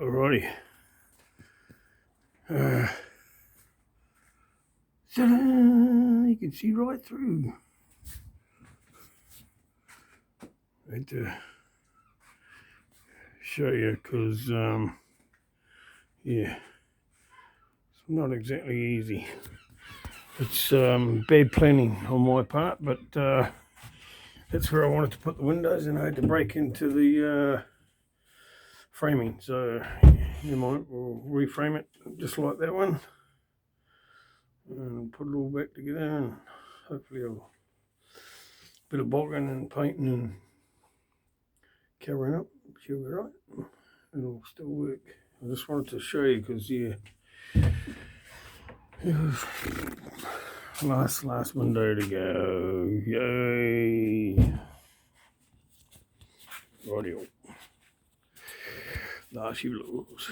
Alrighty. Ta-da! You can see right through. I had to show you because, yeah, it's not exactly easy. It's bad planning on my part, but that's where I wanted to put the windows, and I had to break into the framing. So you might we'll reframe it just like that one and put it all back together, and hopefully a bit of bogging and painting and covering up, sure we're right, it'll still work. I just wanted to show you because, yeah, it was last window to go. Yay! Radio. Last few lows.